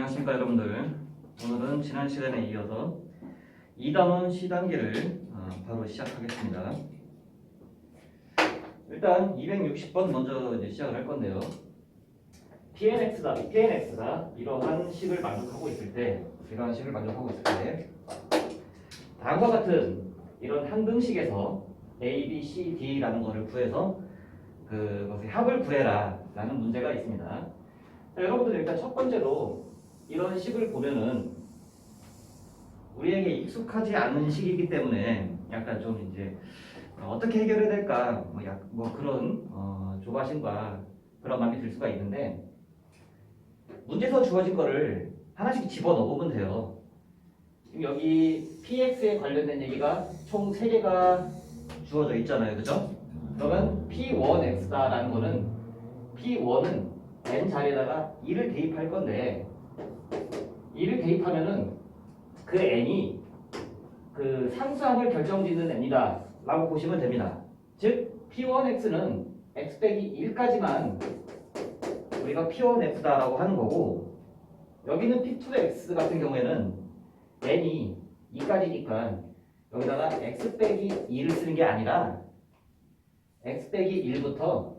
안녕하십니까 여러분들. 오늘은 지난 시간에 이어서 2단원 C단계를 바로 시작하겠습니다. 일단 260번 먼저 이제 시작을 할 건데요. PNX가 이러한 식을 만족하고 있을 때, 다음과 같은 이런 항등식에서 A, B, C, D라는 거를 구해서 그것의 합을 구해라 라는 문제가 있습니다. 자, 여러분들 일단 첫 번째로 이런 식을 보면은 우리에게 익숙하지 않은 식이기 때문에 약간 좀 이제 어떻게 해결해야 될까 뭐 그런 조바심과 그런 마음이 들 수가 있는데, 문제에서 주어진 거를 하나씩 집어넣어 보면 돼요. 지금 여기 PX에 관련된 얘기가 총 3개가 주어져 있잖아요, 그죠? 그러면 P1X다라는 거는 P1은 n 자리에다가 2를 대입할 건데, 2를 대입하면은 그 n이 그 상수항을 결정짓는 n이다 라고 보시면 됩니다. 즉 P1x는 x 빼기 1까지만 우리가 P1x다 라고 하는 거고, 여기는 P2x 같은 경우에는 n이 2까지니까 여기다가 x 빼기 2를 쓰는 게 아니라 x 빼기 1부터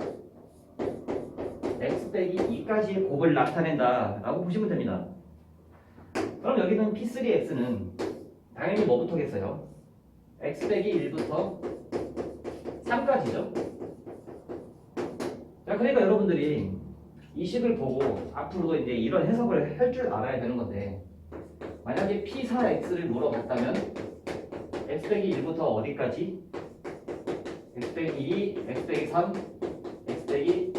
x 빼기 2까지의 곱을 나타낸다 라고 보시면 됩니다. 그럼 여기는 P3x는 당연히 뭐부터겠어요? x 빼기 1부터 3까지죠. 자, 그러니까 여러분들이 이 식을 보고 앞으로도 이제 이런 해석을 할 줄 알아야 되는 건데, 만약에 P4x를 물어봤다면 x 빼기 1부터 어디까지? x 빼기 2, x 빼기 3, x 빼기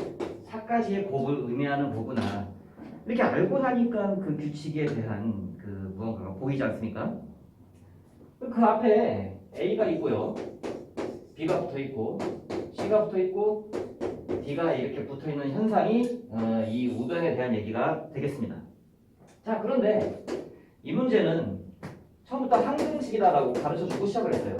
4까지의 곱을 의미하는 거구나. 이렇게 알고 나니까 그 규칙에 대한 그 무언가가 보이지 않습니까? 그 앞에 A가 있고요, B가 붙어 있고, C가 붙어 있고, D가 이렇게 붙어 있는 현상이 이 우변에 대한 얘기가 되겠습니다. 자, 그런데 이 문제는 처음부터 항등식이다라고 가르쳐 주고 시작을 했어요.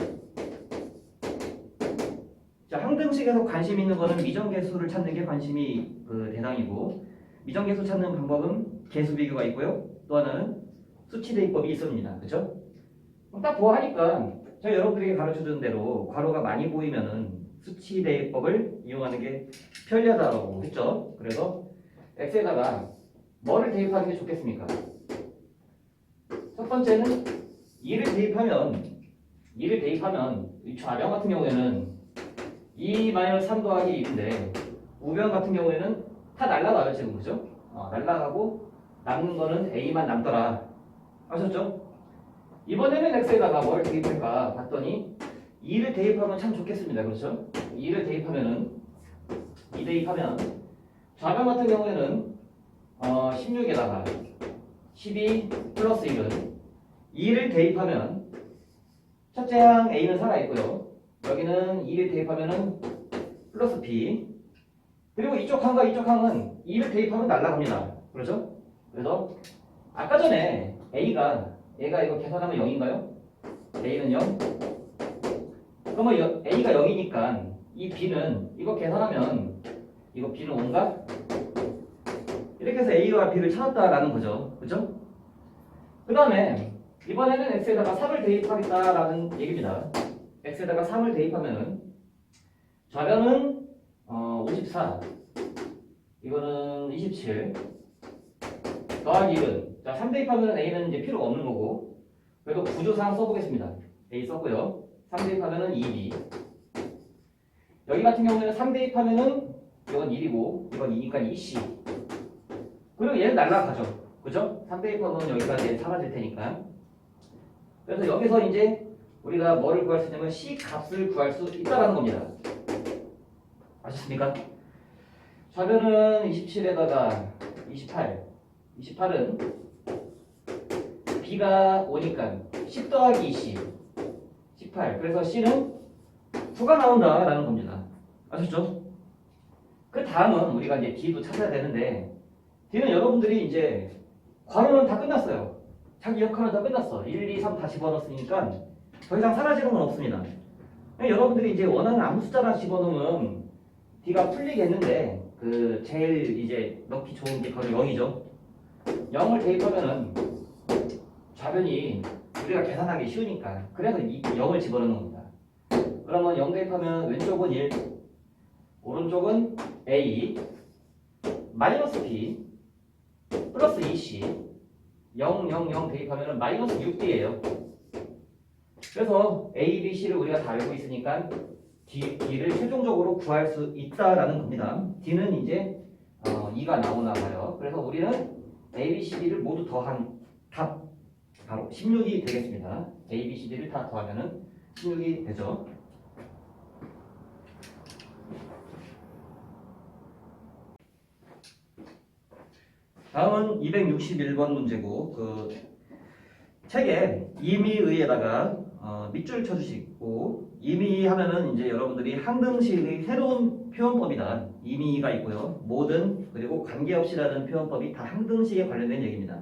자, 항등식에서 관심 있는 거는 미정계수를 찾는 게 관심이 대상이고, 미정계수 찾는 방법은 계수 비교가 있고요, 또 하나는 수치 대입법이 있습니다. 그렇죠? 딱 보아하니까 제가 여러분들에게 가르쳐준 대로 괄호가 많이 보이면은 수치 대입법을 이용하는 게 편리하다고 했죠. 그래서 x에다가 뭐를 대입하는 게 좋겠습니까? 첫 번째는 2를 대입하면 이 좌변 같은 경우에는 2-3 더하기 1인데, 우변 같은 경우에는 다 날라가요 지금, 그죠? 날라가고 남는 거는 a만 남더라. 아셨죠? 이번에는 x에다가 뭘 대입할까 봤더니 2를 대입하면 참 좋겠습니다. 그렇죠? 2를 대입하면은 2 대입하면 좌변 같은 경우에는 16에다가 12 플러스 1은 2를 대입하면 첫째 항 a는 살아있고요, 여기는 2를 대입하면은 플러스 b, 그리고 이쪽 항과 이쪽 항은 2를 대입하면 날라갑니다. 그렇죠? 그래서 아까 전에 얘가 이거 계산하면 0인가요? a는 0. 그러면 a가 0이니까 이 b는 이거 계산하면 이거 b는 5인가? 이렇게 해서 a와 b를 찾았다라는 거죠. 그죠? 그 다음에 이번에는 x에다가 3을 대입하겠다라는 얘기입니다. x에다가 3을 대입하면은 좌변은 54, 이거는 27 더하기 1은, 자, 3 대입하면 a는 이제 필요가 없는 거고, 그래도 구조상 써보겠습니다. a 썼고요. 3 대입하면은 2b. 여기 같은 경우에는 3 대입하면은 이건 1이고 이건 2니까 2c. 그리고 얘는 날라가죠. 그죠? 3 대입하면 여기가 이제 사라질 테니까. 그래서 여기서 이제 우리가 뭐를 구할 수 있냐면 c 값을 구할 수 있다라는 겁니다. 아셨습니까? 좌변은 27에다가 28은 b가 5니까 10 더하기 20 18, 그래서 c는 9가 나온다라는 겁니다. 아셨죠? 그 다음은 우리가 이제 d도 찾아야 되는데, d는 여러분들이 이제 괄호는 다 끝났어요. 자기 역할은 다 끝났어. 1, 2, 3 다 집어넣었으니까 더 이상 사라지는 건 없습니다. 여러분들이 이제 원하는 아무 숫자나 집어넣으면 d가 풀리겠는데, 제일 이제 넣기 좋은 게 바로 0이죠. 0을 대입하면은 좌변이 우리가 계산하기 쉬우니까 그래서 이 0을 집어넣는 겁니다. 그러면 0 대입하면 왼쪽은 1, 오른쪽은 A 마이너스 B 플러스 2C 0, 0, 0 대입하면 마이너스 6D예요. 그래서 A, B, C를 우리가 다 알고 있으니까 D를 최종적으로 구할 수 있다라는 겁니다. D는 이제 2가 나오나 봐요. 그래서 우리는 A, B, C, D를 모두 더한 답 바로 16이 되겠습니다. A, B, C, D를 다 더하면 16이 되죠. 다음은 261번 문제고 그 책에 임의의에다가 밑줄 쳐주시고 임의 하면은 이제 여러분들이 항등식의 새로운 표현법이다. 임의가 있고요. 모든 그리고 관계없이라는 표현법이 다 항등식에 관련된 얘기입니다.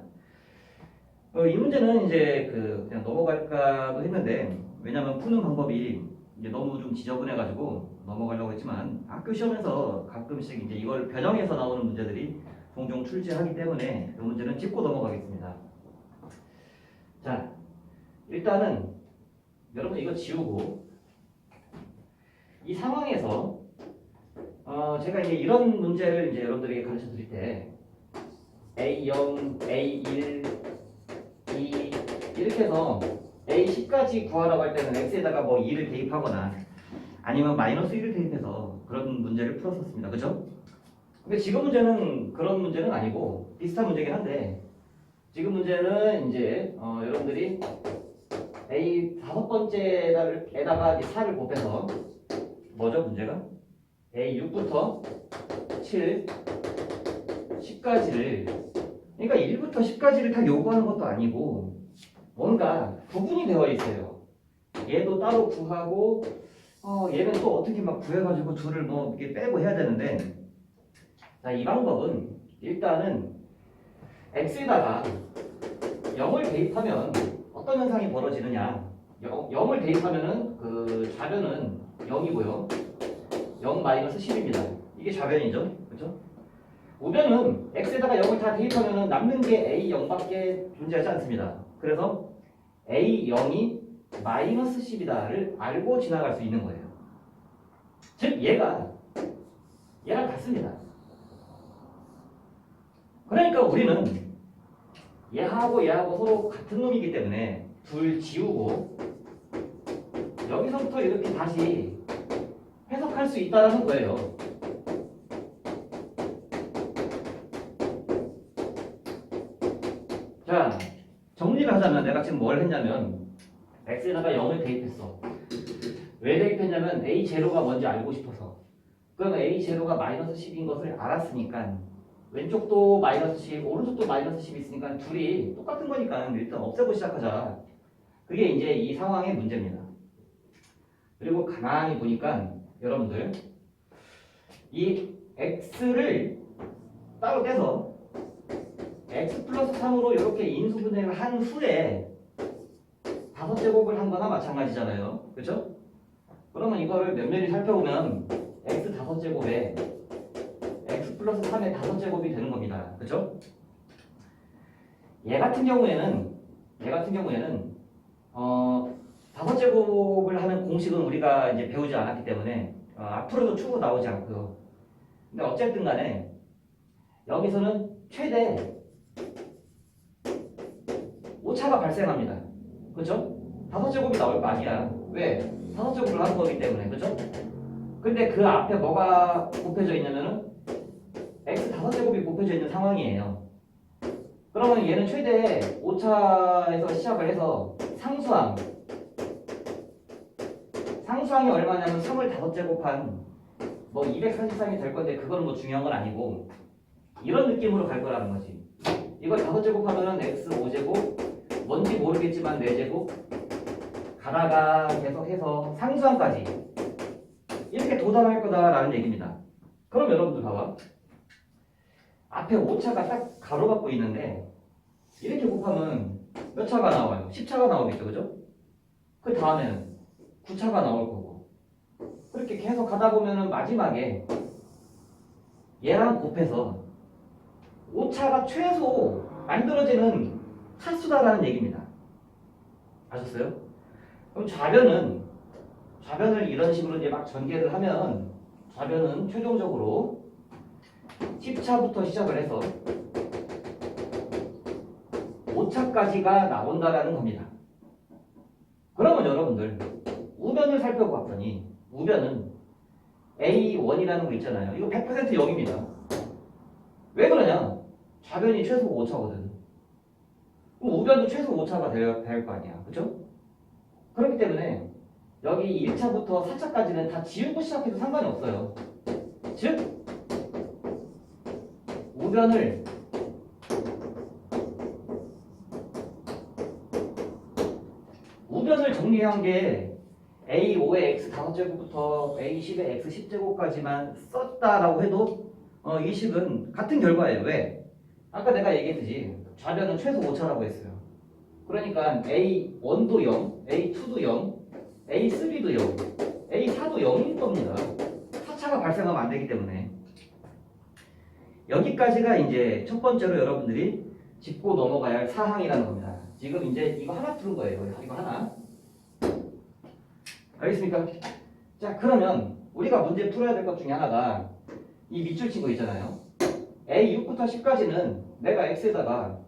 이 문제는 이제 그냥 넘어갈까도 했는데 왜냐하면 푸는 방법이 이제 너무 좀 지저분해가지고 넘어가려고 했지만 학교 시험에서 가끔씩 이제 이걸 변형해서 나오는 문제들이 종종 출제하기 때문에 이 문제는 짚고 넘어가겠습니다. 자, 일단은 여러분 이거 지우고 이 상황에서 제가 이제 이런 문제를 이제 여러분들에게 가르쳐 드릴 때 A0, A1, 2 이렇게 해서 A10까지 구하라고 할 때는 X에다가 뭐 2를 대입하거나 아니면 마이너스 1을 대입해서 그런 문제를 풀었었습니다. 그죠? 근데 지금 문제는 그런 문제는 아니고 비슷한 문제긴 한데 지금 문제는 이제 여러분들이 A 다섯 번째에다가 4를 곱해서 뭐죠 문제가? A6부터 7, 10까지를 그러니까 1부터 10까지를 다 요구하는 것도 아니고 뭔가 구분이 되어 있어요. 얘도 따로 구하고 얘는 또 어떻게 막 구해가지고 둘을 뭐 이렇게 빼고 해야 되는데 자, 이 방법은 일단은 x에다가 0을 대입하면 어떤 현상이 벌어지느냐 0을 대입하면은 그 좌변은 0이고요 0 마이너스 10입니다. 이게 좌변이죠. 그렇죠? 우변은 x에다가 0을 다 대입하면은 남는 게 a0밖에 존재하지 않습니다. 그래서 a0이 마이너스 10이다를 알고 지나갈 수 있는 거예요. 즉 얘랑 같습니다. 그러니까 우리는 얘하고 서로 같은 놈이기 때문에 둘 지우고 여기서부터 이렇게 다시 해석할 수 있다는 거예요. 자, 정리를 하자면 내가 지금 뭘 했냐면 x에다가 0을 대입했어. 왜 대입했냐면 a0가 뭔지 알고 싶어서. 그러면 a0가 마이너스 10인 것을 알았으니까 왼쪽도 마이너스 10, 오른쪽도 마이너스 10이 있으니까 둘이 똑같은 거니까 일단 없애고 시작하자. 그게 이제 이 상황의 문제입니다. 그리고 가만히 보니까 여러분들 이 x를 따로 떼서 x 플러스 3으로 이렇게 인수분해를 한 후에 5제곱을 한 거나 마찬가지잖아요. 그렇죠? 그러면 이거를 면밀히 살펴보면 x 5제곱에 x 플러스 3의 5제곱이 되는 겁니다. 그렇죠? 얘 같은 경우에는 5제곱을 하는 공식은 우리가 이제 배우지 않았기 때문에 앞으로도 추후 나오지 않고요. 근데 어쨌든 간에 여기서는 최대 오차가 발생합니다. 그렇죠? 5제곱이 나올 거 아니야. 왜? 5제곱을 하는 거기 때문에. 그렇죠? 근데 그 앞에 뭐가 곱해져 있냐면은 x 5제곱이 곱해져 있는 상황이에요. 그러면 얘는 최대 5차에서 시작을 해서 상수항이 얼마냐면 3을 5제곱한 뭐 243이 될 건데 그건 뭐 중요한 건 아니고 이런 느낌으로 갈 거라는 거지. 이걸 5제곱하면은 x 5제곱 뭔지 모르겠지만 4제곱 가다가 계속해서 상수항까지 이렇게 도달할 거다라는 얘기입니다. 그럼 여러분들 봐봐. 앞에 5차가 딱 가로막고 있는데 이렇게 곱하면 몇 차가 나와요? 10차가 나오겠죠. 그죠? 그 다음에는 9차가 나올 거고 그렇게 계속 가다 보면은 마지막에 얘랑 곱해서 5차가 최소 만들어지는 차수다라는 얘기입니다. 아셨어요? 그럼 좌변을 이런 식으로 이제 막 전개를 하면 좌변은 최종적으로 10차부터 시작을 해서 5차까지가 나온다라는 겁니다. 그러면 여러분들 우변을 살펴봤더니 우변은 A1이라는 거 있잖아요. 이거 100% 0입니다. 왜 그러냐? 좌변이 최소 5차거든. 그럼 우변도 최소 5차가 될 거 아니야. 그죠? 그렇기 때문에 여기 1차부터 4차까지는 다 지우고 시작해도 상관이 없어요. 즉 우변을 정리한 게 A5의 x 5제곱부터 A10의 x 10제곱까지만 썼다라고 해도 이 식은 같은 결과예요. 왜? 아까 내가 얘기했듯이 좌변은 최소 5차라고 했어요. 그러니까 A1도 0, A2도 0, A3도 0, A4도 0일 겁니다. 4차가 발생하면 안 되기 때문에. 여기까지가 이제 첫 번째로 여러분들이 짚고 넘어가야 할 사항이라는 겁니다. 지금 이제 이거 하나 푸는 거예요. 이거 하나. 알겠습니까? 자, 그러면 우리가 문제 풀어야 될 것 중에 하나가 이 밑줄 친 거 있잖아요. A6부터 10까지는 내가 X에다가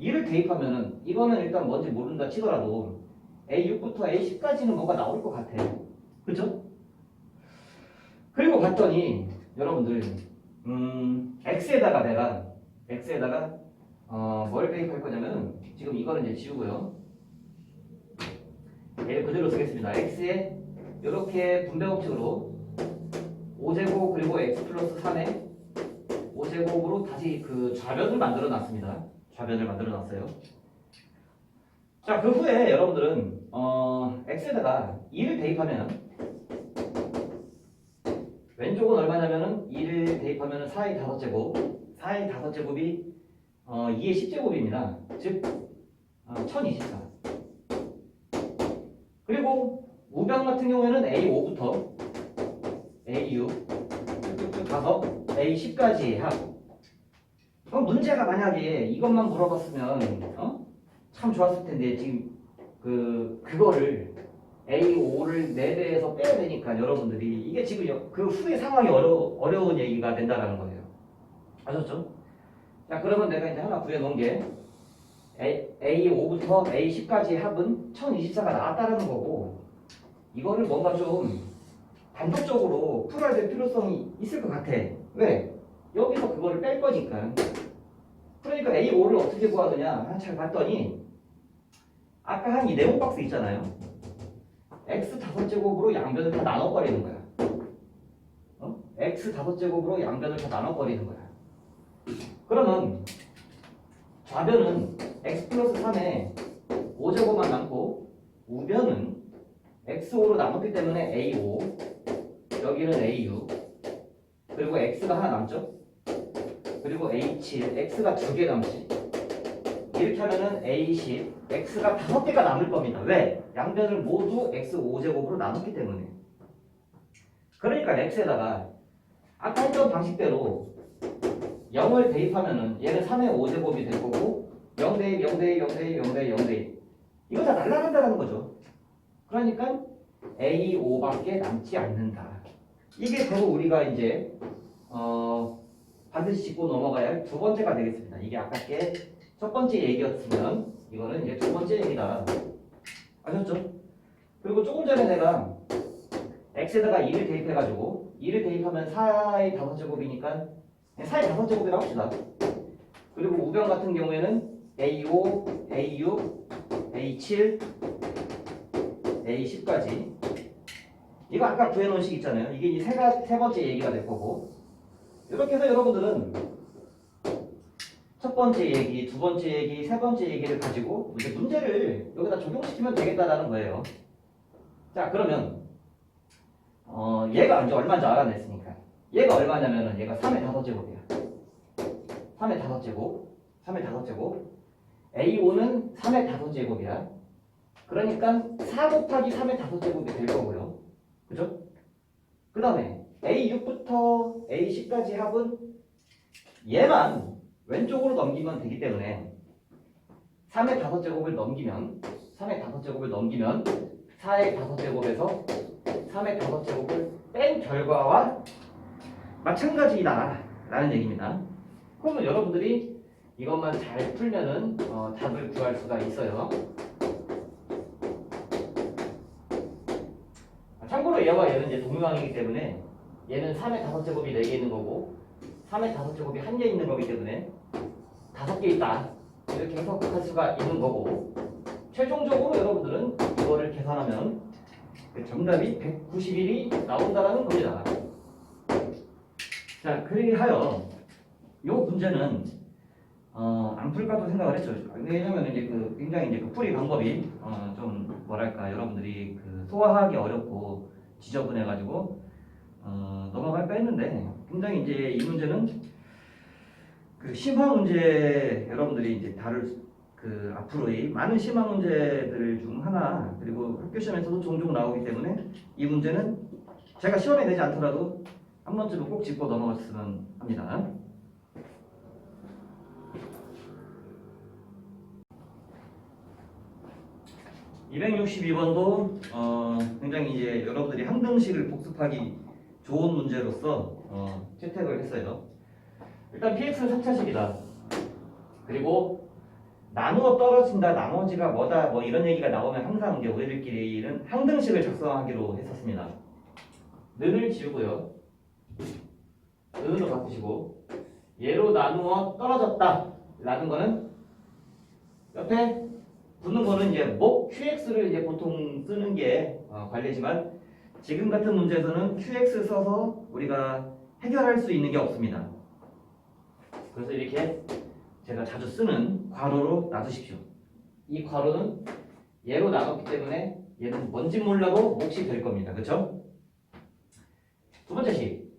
2를 대입하면은 이거는 일단 뭔지 모른다 치더라도 A6부터 A10까지는 뭐가 나올 것 같아. 그죠? 그리고 봤더니 여러분들 X에다가 뭘 대입할 거냐면 지금 이거는 이제 지우고요. 얘를 그대로 쓰겠습니다. X에 이렇게 분배 법칙으로 5제곱 그리고 X 플러스 3에 5제곱으로 다시 그 좌변을 만들어 놨습니다. 좌변을 만들어 놨어요. 자, 그 후에 여러분들은 X에다가 2를 대입하면 왼쪽은 얼마냐면은 2를 대입하면 4의 5제곱 4의 5제곱이 2의 10제곱입니다. 즉 1024. 그리고 우변 같은 경우에는 A5부터 A6 쭉쭉쭉 가서 A10까지의 합. 그럼 문제가 만약에 이것만 물어봤으면 참 좋았을 텐데 지금 그거를 A5를 4배에서 빼야 되니까 여러분들이 이게 지금 그 후의 상황이 어려운 얘기가 된다라는 거예요. 아셨죠? 자, 그러면 내가 이제 하나 구해놓은 게 A5부터 A10까지의 합은 1024가 나왔다라는 거고 이거를 뭔가 좀 단독적으로 풀어야 될 필요성이 있을 것 같아. 왜? 여기서 그거를 뺄 거니까. 그러니까 A5를 어떻게 구하느냐 잘 봤더니 아까 한 이 네모 박스 있잖아요. X 5제곱으로 양변을 다 나눠버리는 거야. X 5제곱으로 양변을 다 나눠버리는 거야. 그러면 좌변은 X 플러스 3에 5제곱만 남고 우변은 X5로 나눴기 때문에 A5 여기는 A6 그리고 X가 하나 남죠? 그리고 A7 X가 2개 남지. 이렇게 하면은 A10 X가 5개가 남을 겁니다. 왜? 양변을 모두 X 5제곱으로 나눴기 때문에. 그러니까 X에다가 아까 했던 방식대로 0을 대입하면은 얘는 3의 5제곱이 될 거고 0 대입 0 대입 0 대입 0 대입 0 대입 이거 다 날라간다는 거죠. 그러니까 A5밖에 남지 않는다. 이게 바로 우리가 이제 반드시 짚고 넘어가야 할 두 번째가 되겠습니다. 이게 아까 게 첫 번째 얘기였으면 이거는 이제 두 번째 얘기다. 아셨죠? 그리고 조금 전에 내가 X에다가 2를 대입해가지고 2를 대입하면 4의 5제곱이니까 4의 5제곱이라고 합시다. 그리고 우변 같은 경우에는 A5, A6, A7, A10까지 이거 아까 구해놓은 식 있잖아요. 이게 이제 세 번째 얘기가 될 거고 이렇게 해서 여러분들은 첫 번째 얘기, 두 번째 얘기, 세 번째 얘기를 가지고 이제 문제를 여기다 적용시키면 되겠다라는 거예요. 자, 그러면 얘가 이제 얼마인지 알아냈으니까 얘가 얼마냐면은 얘가 3의 5제곱이야. 3의 5제곱 3의 5제곱 A5는 3의 5제곱이야. 그러니까 4 곱하기 3의 5제곱이 될 거고요. 그죠? 그 다음에 A6부터 A10까지 합은 얘만 왼쪽으로 넘기면 되기 때문에 3의 5제곱을 넘기면 3의 5제곱을 넘기면 4의 5제곱에서 3의 5제곱을 뺀 결과와 마찬가지다 라는 얘기입니다. 그러면 여러분들이 이것만 잘 풀면은 답을 구할 수가 있어요. 참고로 얘와 얘는 이제 동등항이기 때문에 얘는 3의 5제곱이 4개 있는 거고 3의 5제곱이 1개 있는 거기 때문에 5개 있다 이렇게 해석할 수가 있는 거고, 최종적으로 여러분들은 이거를 계산하면 정답이 191이 나온다라는 겁니다. 자, 그리하여 이 문제는 안 풀까도 생각을 했죠. 왜냐면 이제 굉장히 이제 풀이 방법이 좀 뭐랄까 여러분들이 소화하기 어렵고 지저분해가지고 넘어갈까 했는데, 굉장히 이제 이 문제는 심화 문제 여러분들이 이제 다룰 앞으로의 많은 심화 문제들 중 하나, 그리고 학교 시험에서도 종종 나오기 때문에 이 문제는 제가 시험에 내지 않더라도 한 번쯤은 꼭 짚고 넘어갔으면 합니다. (262번도) 굉장히 이제 여러분들이 항등식을 복습하기 좋은 문제로서 채택을 했어요. 일단 px는 3차식이다. 그리고 나누어 떨어진다, 나머지가 뭐다, 뭐 이런 얘기가 나오면 항상 이제 우리들끼리는 항등식을 작성하기로 했었습니다. 는을 지우고요. 는으로 바꾸시고, 얘로 나누어 떨어졌다 라는 거는 옆에 붙는 거는 이제 목 qx를 이제 보통 쓰는 게 관례지만, 지금 같은 문제에서는 qx 써서 우리가 해결할 수 있는 게 없습니다. 그래서 이렇게 제가 자주 쓰는 괄호로 놔두십시오. 이 괄호는 얘로 나눴기 때문에 얘는 뭔지 몰라도 몫이 될 겁니다. 그렇죠? 두 번째 식,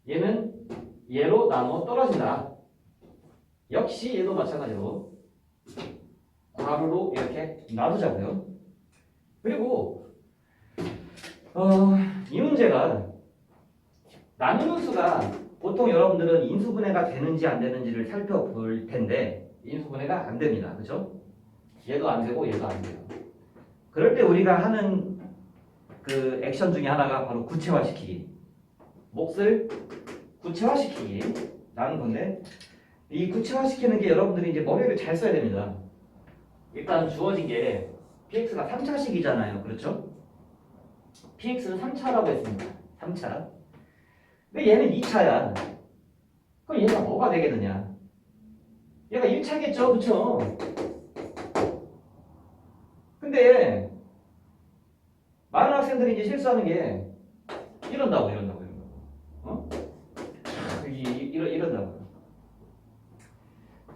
얘는 얘로 나눠 떨어진다. 역시 얘도 마찬가지로 괄호로 이렇게 놔두자고요. 그리고 이 문제가 나누는 수가 보통 여러분들은 인수분해가 되는지 안 되는지를 살펴볼 텐데 인수분해가 안 됩니다. 그렇죠? 얘도 안 되고 얘도 안 돼요. 그럴 때 우리가 하는 액션 중에 하나가 바로 구체화시키기, 몫을 구체화시키기 라는 건데, 이 구체화시키는 게 여러분들이 이제 머리를 잘 써야 됩니다. 일단 주어진 게 px가 3차식이잖아요. 그렇죠? px는 3차라고 했습니다. 3차. 근데 얘는 2차야. 그럼 얘가 뭐가 되겠느냐? 얘가 1차겠죠? 그쵸? 근데 많은 학생들이 이제 실수하는 게 이런다고. 이런다고.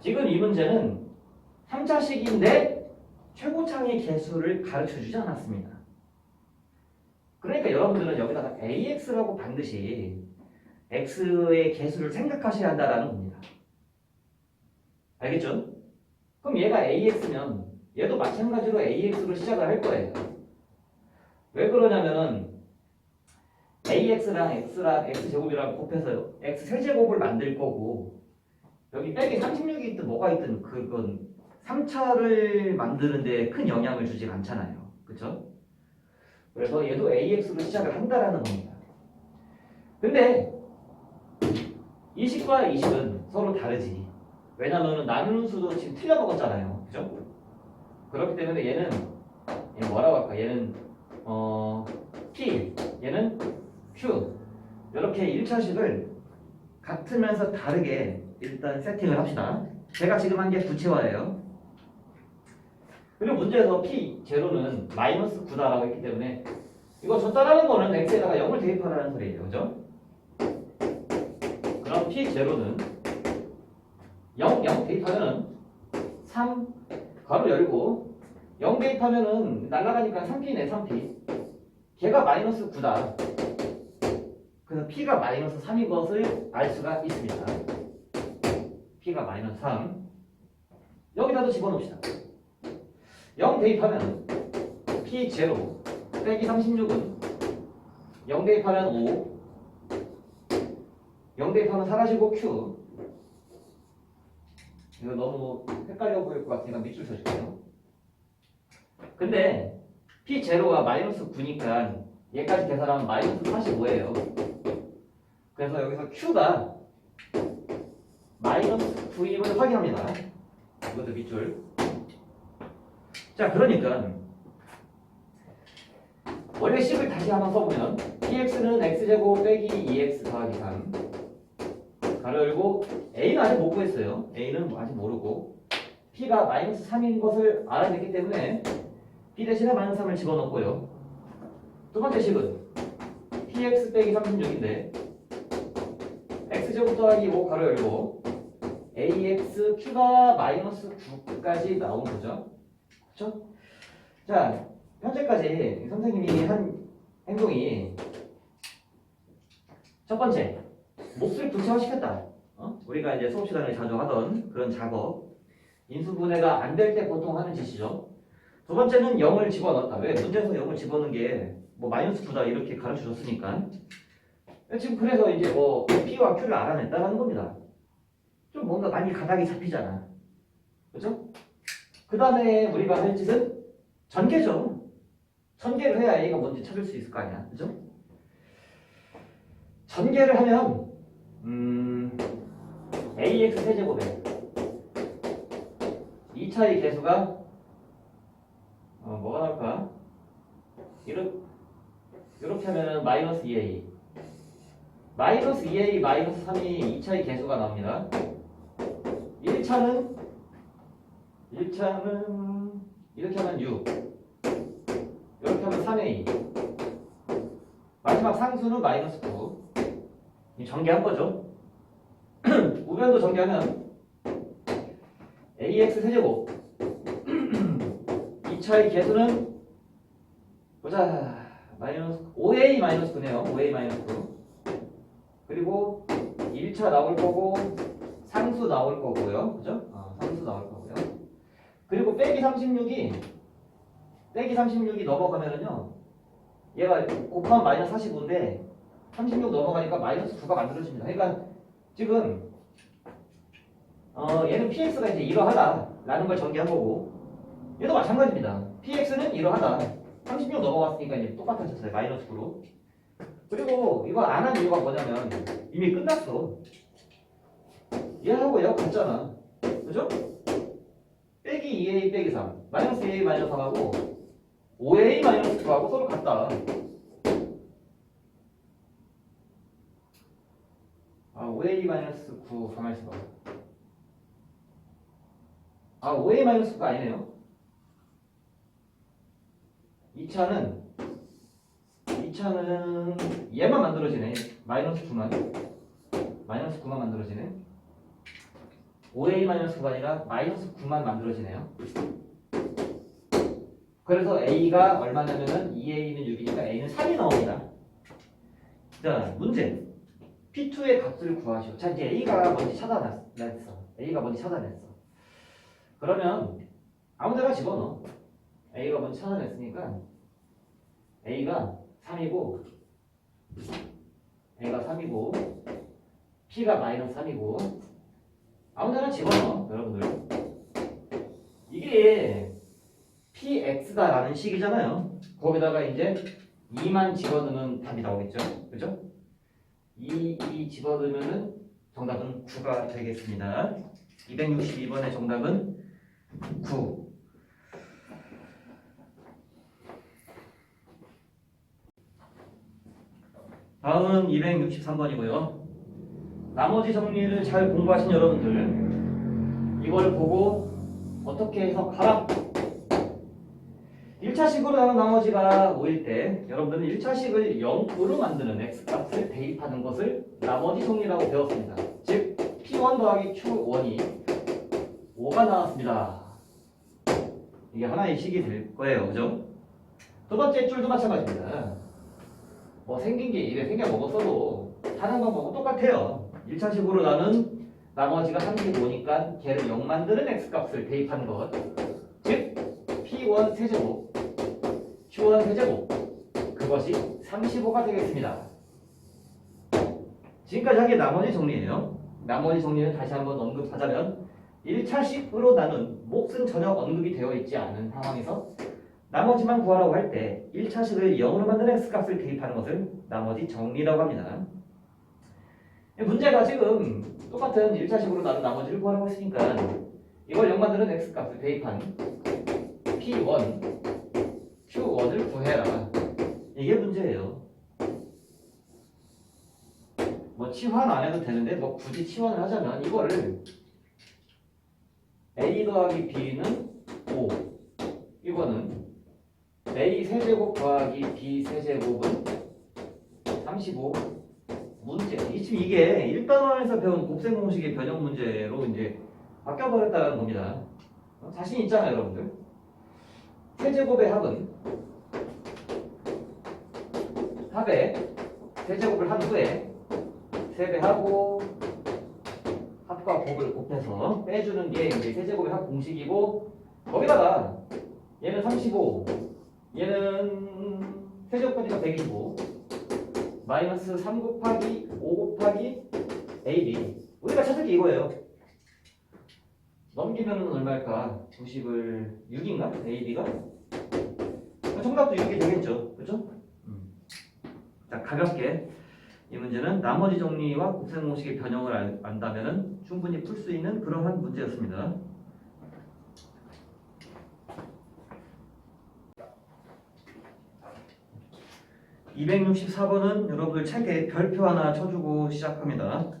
지금 이 문제는 3차식인데 최고차의 개수를 가르쳐주지 않았습니다. 그러니까 여러분들은 여기다가 AX라고 반드시 X의 개수를 생각하셔야 한다는 겁니다. 알겠죠? 그럼 얘가 AX면 얘도 마찬가지로 AX로 시작을 할 거예요. 왜 그러냐면은 AX랑 X랑 X제곱이랑 곱해서 X 세제곱을 만들 거고, 여기 빼기 36이 있든 뭐가 있든 그건 3차를 만드는데 큰 영향을 주지 않잖아요. 그쵸? 그래서 얘도 AX로 시작을 한다라는 겁니다. 근데 이 식과 이 식은 서로 다르지. 왜냐면은 나누는 수도 지금 틀려 먹었잖아요. 그죠? 그렇기 때문에 얘는 뭐라고 할까? 얘는 P, 얘는 Q. 이렇게 1차식을 같으면서 다르게 일단 세팅을 합시다. 제가 지금 한 게 구체화예요. 그리고 문제에서 P0는 마이너스 9다라고 했기 때문에 이거 줬다라는 거는 x에다가 0을 대입하라는 소리예요. 그죠? 그럼 P0는 0 대입하면은 3 가로 열고 0 대입하면은 날아가니까 3P네. 3P. 걔가 마이너스 9다. 그래서 P가 마이너스 3인 것을 알 수가 있습니다. P가 마이너스 3. 여기다도 집어넣읍시다. 0 대입하면 P0 빼기 36은 0 대입하면 5, 0 대입하면 사라지고 Q, 이거 너무 헷갈려 보일 것 같으니까 밑줄 쳐줄게요. 근데 P0가 마이너스 9니까 얘까지 계산하면 마이너스 45예요. 그래서 여기서 Q가 마이너스 9임을 확인합니다. 이것도 밑줄. 자, 그러니까 원래 식을 다시 한번 써보면 px는 x제곱 빼기 2x 더하기 3 가로 열고 a는 아직 못 구했어요. a는 아직 모르고 p가 마이너스 3인 것을 알아냈기 때문에 p 대신에 마이너스 3을 집어넣고요. 두 번째 식은 px 빼기 36인데 x제곱 더하기 5 가로 열고 ax q가 마이너스 9까지 나온 거죠. 그렇죠? 자, 현재까지 선생님이 한 행동이 첫 번째, 몫을 구체화시켰다. 우리가 이제 수업 시간에 자주 하던 그런 작업. 인수분해가 안 될 때 보통 하는 짓이죠. 두 번째는 0을 집어넣었다. 왜? 문제에서 0을 집어넣는 게 뭐 마이너스 9다 이렇게 가르쳐 줬으니까. 지금 그래서 이제 뭐 P와 Q를 알아냈다는 겁니다. 좀 뭔가 많이 가닥이 잡히잖아. 그죠? 그 다음에 우리가 할 짓은 전개죠. 전개를 해야 A가 뭔지 찾을 수 있을 거 아니야. 그죠? 전개를 하면 AX 세제곱에 2차의 개수가 뭐가 나올까? 이렇게 하면 마이너스 2A 마이너스 2A 마이너스 3이 2차의 개수가 나옵니다. 1차는 이렇게 하면 6 이렇게 하면 3A 마지막 상수는 마이너스 9 전개한 거죠. 우변도 전개하면 AX 세제곱 2차의 개수는 보자 마이너스 5A 마이너스 9네요. 5A 마이너스 9 그리고 1차 나올 거고 상수 나올 거고요. 그죠? 상수 나올 거고요. 그리고 빼기 36이 넘어가면은요. 얘가 곱하면 마이너스 45인데 36 넘어가니까 마이너스 9가 만들어집니다. 그러니까 지금 얘는 px가 이제 이러하다라는 걸 전개한 거고 얘도 마찬가지입니다. px는 이러하다. 36 넘어갔으니까 이제 똑같아졌어요. 마이너스 9로. 그리고 이거 안 한 이유가 뭐냐면 이미 끝났어. 얘하고 얘가 같잖아. 그죠? 빼기 2a 빼기 3 마이너스 2a 마이너스 3하고 5a 마이너스 9하고 서로 같다. 5a 마이너스 9 가만있어 봐. 5a 마이너스 9가 아니네요. 2차는 얘만 만들어지네. 마이너스 9만 만들어지네. 5a 마이너스 9가 아니라 마이너스 9만 만들어지네요. 그래서 a가 얼마냐면은 2a는 6이니까 a는 3이 나옵니다. 자, 문제. P2의 값을 구하시오. 자, 이제 A가 뭔지 찾아냈어. 그러면 아무 데나 집어넣어. A가 뭔지 찾아냈으니까 A가 3이고 P가 마이너스 3이고 아무 데나 집어넣어. 여러분들. 이게 PX다라는 식이잖아요. 거기다가 이제 2만 집어넣으면 답이 나오겠죠. 그죠? 2 집어넣으면 정답은 9가 되겠습니다. 262번의 정답은 9. 다음은 263번이고요. 나머지 정리를 잘 공부하신 여러분들 이걸 보고 어떻게 해석하라? 1차식으로 나온 나머지가 5일 때 여러분들은 1차식을 0으로 만드는 x값을 대입하는 것을 나머지 정리라고 배웠습니다. 즉 P1 더하기 Q1이 5가 나왔습니다. 이게 하나의 식이 될 거예요. 그죠? 두 번째 줄도 마찬가지입니다. 뭐 생긴 게 이래 생겨 먹었어도 하는 방법은 똑같아요. 1차식으로 나눈 나머지가 35니까 걔를 0 만드는 x값을 대입하는 것. 즉 P1 세제곱 Q1 세제곱 그것이 35가 되겠습니다. 지금까지 한 게 나머지 정리예요. 나머지 정리는 다시 한번 언급하자면 1차식으로 나눈 몫은 전혀 언급이 되어 있지 않은 상황에서 나머지만 구하라고 할 때 1차식을 0으로 만든 x값을 대입하는 것을 나머지 정리라고 합니다. 문제가 지금 똑같은 1차식으로 나눈 나머지를 구하라고 했으니까 이걸 0 만드는 x값을 대입한 P1, Q1을 구해라. 이게 문제예요. 뭐 치환 안 해도 되는데 뭐 굳이 치환을 하자면 이거를 A 더하기 B는 5, 이거는 A 세제곱 더하기 B 세제곱은 35. 문제. 지금 이게 1단원에서 배운 곱셈 공식의 변형 문제로 이제 바뀌어버렸다는 겁니다. 자신 있잖아요, 여러분들. 세제곱의 합에 세제곱을 한 후에 세배하고 합과 곱을 곱해서 빼주는 게 이제 세제곱의 합 공식이고, 거기다가 얘는 35, 얘는 세제곱하니까 125, 마이너스 3 곱하기 5 곱하기 AB. 우리가 찾을 게 이거예요. 넘기면 얼마일까? 90을 6인가? AB가? 정답도 6이 되겠죠. 그죠? 자, 가볍게 이 문제는 나머지 정리와 곱셈 공식의 변형을 안다면 충분히 풀 수 있는 그러한 문제였습니다. (264번은) 여러분들 책에 별표 하나 쳐주고 시작합니다.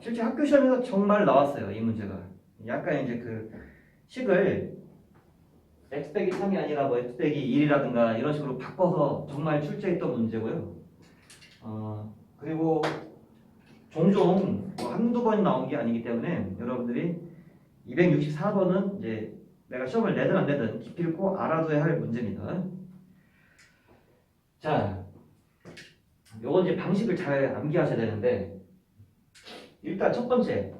실제 학교 시험에서 정말 나왔어요, 이 문제가. 약간 이제 그 식을 x 빼기 3이 아니라 뭐 x 빼기 1이라든가 이런 식으로 바꿔서 정말 출제했던 문제고요. 그리고 종종 뭐 한두 번 나온 게 아니기 때문에 여러분들이 264번은 이제 내가 시험을 내든 안 내든 깊이를 꼭 알아둬야 할 문제입니다. 자, 요건 이제 방식을 잘 암기하셔야 되는데, 일단 첫 번째로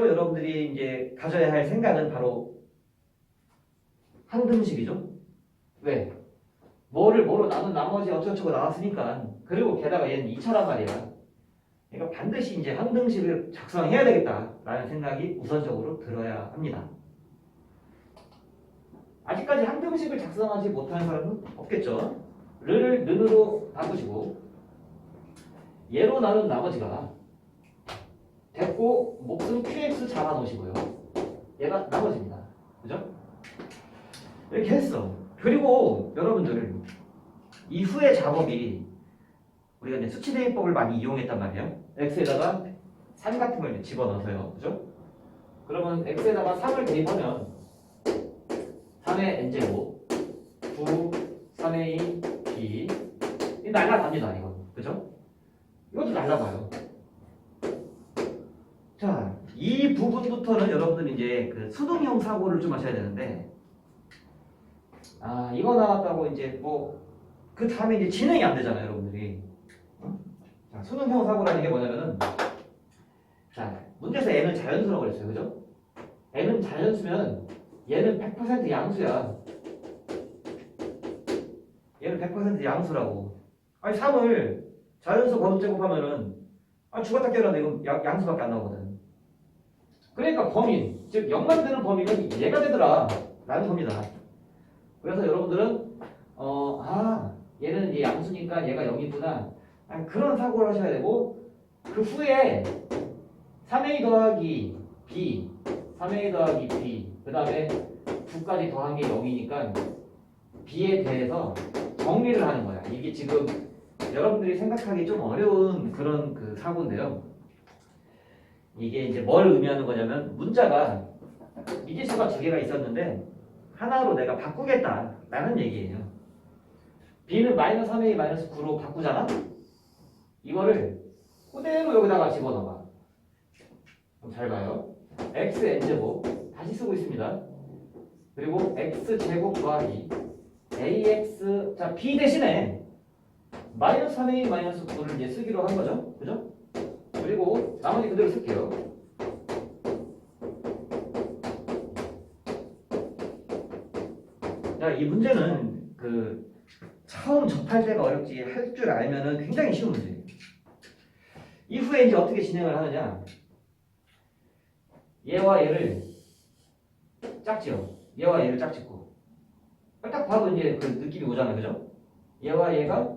여러분들이 이제 가져야 할 생각은 바로 항등식이죠. 왜? 뭐로 나눈 나머지 어쩌고저쩌고 나왔으니까. 그리고 게다가 얘는 2차란 말이야. 그러니까 반드시 이제 항등식을 작성해야 되겠다라는 생각이 우선적으로 들어야 합니다. 아직까지 항등식을 작성하지 못하는 사람은 없겠죠. 를 는으로 바꾸시고 얘로 나눈 나머지가 됐고 몫은 qx 잡아놓으시고요. 얘가 나머지입니다. 그죠? 이렇게 했어. 그리고 여러분들 이후의 작업이 우리가 이제 수치대입법을 많이 이용했단 말이에요. x에다가 3 같은 걸 집어넣어서요. 그죠? 그러면 x에다가 3을 대입하면 3의 n제곱 9 3의 2 b 날라갑니다. 이건. 그죠? 이것도 날라가요. 자, 이 부분부터는 여러분들 이제 그 수능형 사고를 좀 하셔야 되는데, 이거 나왔다고 이제 뭐 그 다음에 이제 진행이 안 되잖아요, 여러분들이. 자, 수능형 사고라는 게 뭐냐면은, 자, 문제에서 n은 자연수라고 그랬어요, 그죠? n은 자연수면 얘는 100% 양수야. 얘는 100% 양수라고. 아니 3을 자연수 거듭 제곱하면은 죽었다 깨어났는데 이건 양수밖에 안 나오거든. 그러니까 범인, 즉 0만 되는 범위는 얘가 되더라 라는 겁니다. 그래서 여러분들은 얘는 이제 양수니까 얘가 0이구나, 그런 사고를 하셔야 되고, 그 후에 3a 더하기 b, 3a 더하기 b, 그 다음에 9까지 더한 게 0이니까 b에 대해서 정리를 하는 거야. 이게 지금 여러분들이 생각하기 좀 어려운 그런 그 사고인데요. 이게 이제 뭘 의미하는 거냐면, 문자가 미지수가 2개가 있었는데 하나로 내가 바꾸겠다라는 얘기예요. b는 마이너스 3a 마이너스 9로 바꾸잖아? 이거를 그대로 여기다가 집어넣어봐. 그럼 잘 봐요. x n제곱 다시 쓰고 있습니다. 그리고 x제곱 더하기 ax, 자 b 대신에 마이너스 3a 마이너스 9를 이제 쓰기로 한 거죠. 그죠? 그리고 나머지 그대로 쓸게요. 자, 이 문제는 그 처음 접할 때가 어렵지 할 줄 알면은 굉장히 쉬운 문제예요. 이후에 이제 어떻게 진행을 하느냐? 얘와 얘를 짝지요. 얘와 얘를 짝짓고. 딱 봐도 이제 그 느낌이 오잖아요, 그죠? 얘와 얘가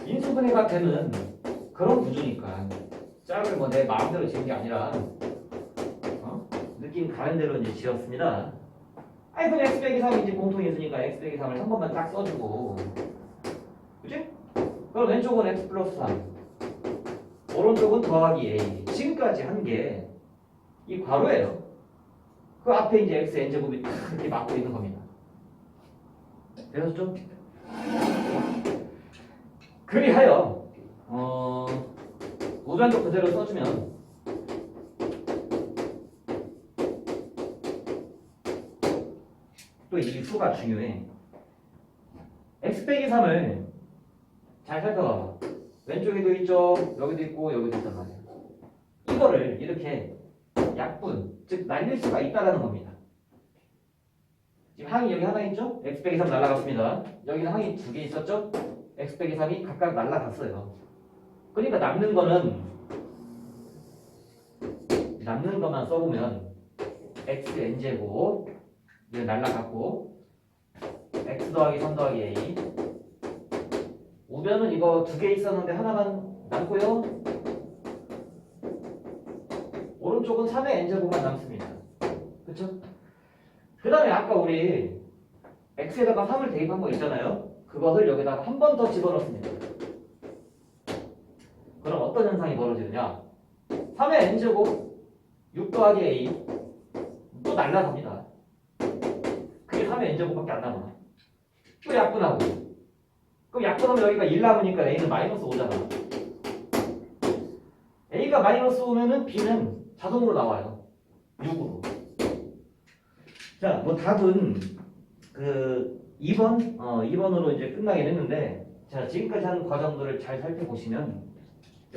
인수분해가 되는 그런 구조니까 짝을 뭐 내 마음대로 지은 게 아니라 느낌 가는 대로 이제 지었습니다. 아니 그냥 x 빼기 3이 이제 공통인수니까 x 빼기 3을 한 번만 딱 써주고, 그치? 그럼 왼쪽은 x 플러스 3, 오른쪽은 더하기 a. 지금까지 한 게 이 괄호예요. 그 앞에 이제 x n제곱이 딱 이렇게 막고 있는 겁니다. 그래서 좀 그리하여 우변도 그대로 써주면 또 이 수가 중요해. x 빼기 3을 잘 살펴봐봐. 왼쪽에도 있죠, 여기도 있고 여기도 있단 말이야. 이거를 이렇게 약분, 즉 날릴 수가 있다라는 겁니다. 지금 항이 여기 하나 있죠? x 빼기 3 날라갔습니다. 여기는 항이 두 개 있었죠? x 빼기 3이 각각 날라갔어요. 그러니까 남는 것만 써보면 x n제곱 이거 날라갔고, x 더하기 3 더하기 a. 우변은 이거 두 개 있었는데 하나만 남고요. 오른쪽은 3의 n제곱만 남습니다. 그쵸? 그 다음에 아까 우리 x에다가 3을 대입한 거 있잖아요. 그것을 여기다가 한 번 더 집어넣습니다. 그럼 어떤 현상이 벌어지느냐? 3의 n제곱 6 더하기 a 또 날라갑니다. 그게 3의 n제곱밖에 안 남아. 또 약분하고. 그럼 약분하면 여기가 1 남으니까 a는 마이너스 5잖아. a가 마이너스 5면은 b는 자동으로 나와요. 6으로. 자, 뭐 답은 그 2번으로 이제 끝나긴 했는데, 자, 지금까지 하는 과정들을 잘 살펴보시면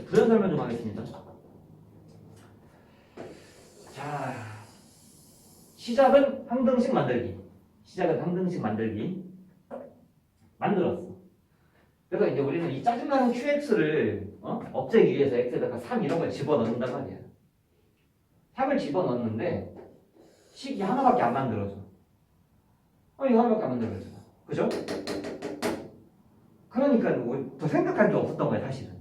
부연 설명 좀 하겠습니다. 자, 시작은 항등식 만들기. 만들었어. 그래서 이제 우리는 이 짜증나는 qx를 없애기 위해서 x에다가 3 이런 걸 집어넣는단 말이야. 3을 집어넣는데 식이 하나밖에 안 만들어져. 이거 하나밖에 안 만들어져. 그죠? 그러니까 뭐 더 생각할 게 없었던 거야, 사실은.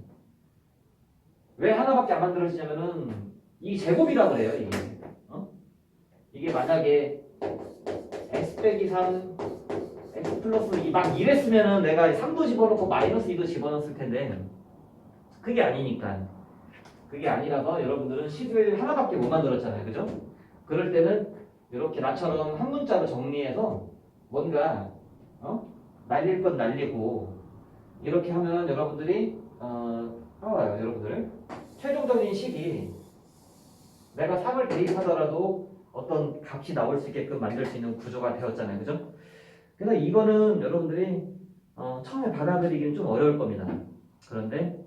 왜 하나밖에 안 만들어지냐면은 이 제곱이라 그래요, 이게. 이게 만약에 x 빼기 3 x 플러스 2 막 이랬으면은 내가 3도 집어넣고 마이너스 2도 집어넣었을 텐데, 그게 아니니까. 그게 아니라서 여러분들은 식을 하나밖에 못 만들었잖아요, 그죠? 그럴 때는 이렇게 나처럼 한 문자로 정리해서 뭔가 날릴 건 날리고 이렇게 하면 여러분들이 봐봐요, 여러분들 최종적인 식이 내가 3을 대입하더라도 어떤 값이 나올 수 있게끔 만들 수 있는 구조가 되었잖아요, 그죠? 그래서 이거는 여러분들이 처음에 받아들이기는 좀 어려울 겁니다. 그런데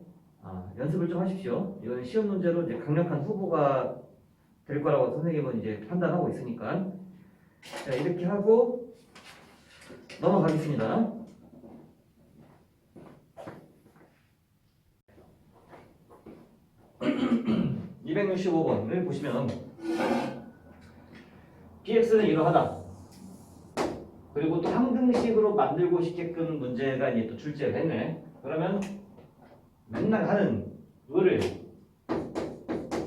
연습을 좀 하십시오. 이건 시험 문제로 이제 강력한 후보가 될 거라고 선생님은 이제 판단하고 있으니까. 자, 이렇게 하고 넘어가겠습니다. (265번을) 보시면 bx는 이러하다. 그리고 또 항등식으로 만들고 싶게끔 문제가 이제 또 출제를 했네. 그러면 맨날 하는 을을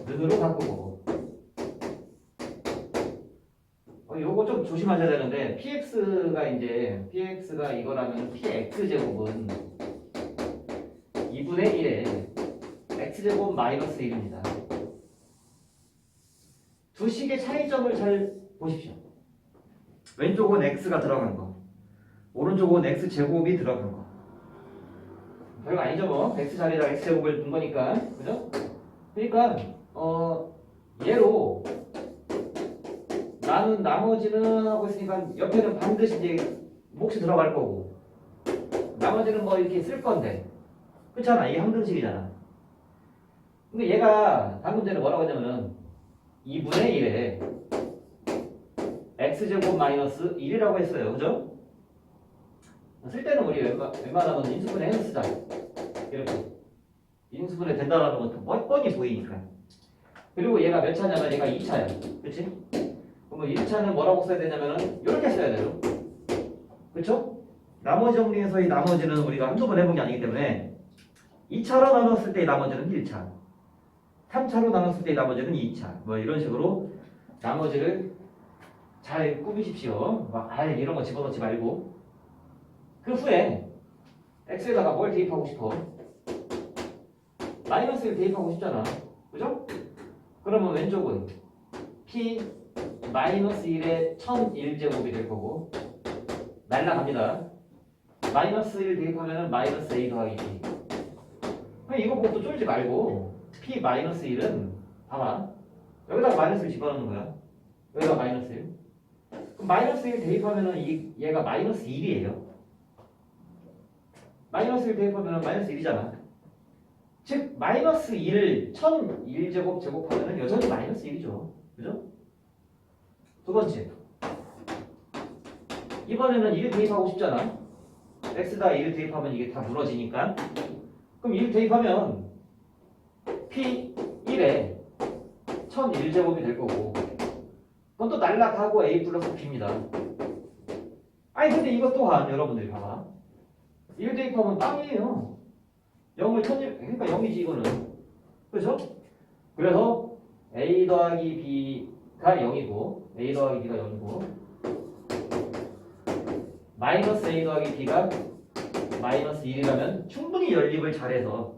는으로 바꾸고, 요거 좀 조심하셔야 되는데, px가 이거라면 px제곱은 2분의 1에 x제곱 마이너스 1입니다. 두 식의 차이점을 잘 보십시오. 왼쪽은 x가 들어간 거, 오른쪽은 x제곱이 들어간 거. 별거 아니죠, 뭐. x 자리에다 x제곱을 둔 거니까. 그죠? 그러니까 얘로 나는 나머지는 하고 있으니까 옆에는 반드시 이제 몫이 들어갈 거고, 나머지는 뭐 이렇게 쓸 건데, 그렇잖아. 이게 항등식이잖아. 근데 얘가 다음 문제는 뭐라고 하냐면은 2분의 1에 x제곱 마이너스 1이라고 했어요, 그죠? 쓸 때는 우리 웬만하면 인수분해 해서 쓰자. 이렇게 인수분해 된다라는 것도 뻔히 보이니까. 그리고 얘가 몇 차냐면 얘가 2차야. 그치? 그러면 1차는 뭐라고 써야 되냐면은 이렇게 써야 돼요. 그쵸? 나머지 정리에서의 나머지는 우리가 한두 번 해본 게 아니기 때문에 2차로 나눴을 때의 나머지는 1차, 3차로 나눴을 때의 나머지는 2차, 뭐 이런 식으로 나머지를 잘 꾸미십시오. 막 이런 거 집어넣지 말고. 그 후에 x에다가 뭘 대입하고 싶어? 마이너스를 대입하고 싶잖아. 그죠? 그러면 왼쪽은 p 마이너스 1의 1001제곱이 될 거고 날라갑니다. 마이너스 1 대입하면 마이너스 a 더하기 b. 그럼 이거 보고 또 쫄지 말고 p 마이너스 1은 봐봐. 여기다가 마이너스를 집어넣는 거야. 여기다 마이너스 1. 그럼 마이너스 1 대입하면은 얘가 마이너스 1이에요. 마이너스 1 대입하면 마이너스 1이잖아. 즉 마이너스 1을 1001제곱 제곱하면 여전히 마이너스 1이죠. 그죠? 두 번째. 이번에는 1 대입하고 싶잖아. x에다 1 대입하면 이게 다 무너지니까. 그럼 1 대입하면 p1에 1001제곱이 될 거고 그건 또 날라가고 a 플러스 b입니다. 아니 근데 이것 또한 여러분들이 봐봐. 1 대입하면 빵이에요. 0을 1000일, 그러니까 0이지 이거는. 그죠? 그래서 a 더하기 b가 0이고 a 더하기 b가 0이고 마이너스 a 더하기 b가 마이너스 1이라면 충분히 연립을 잘해서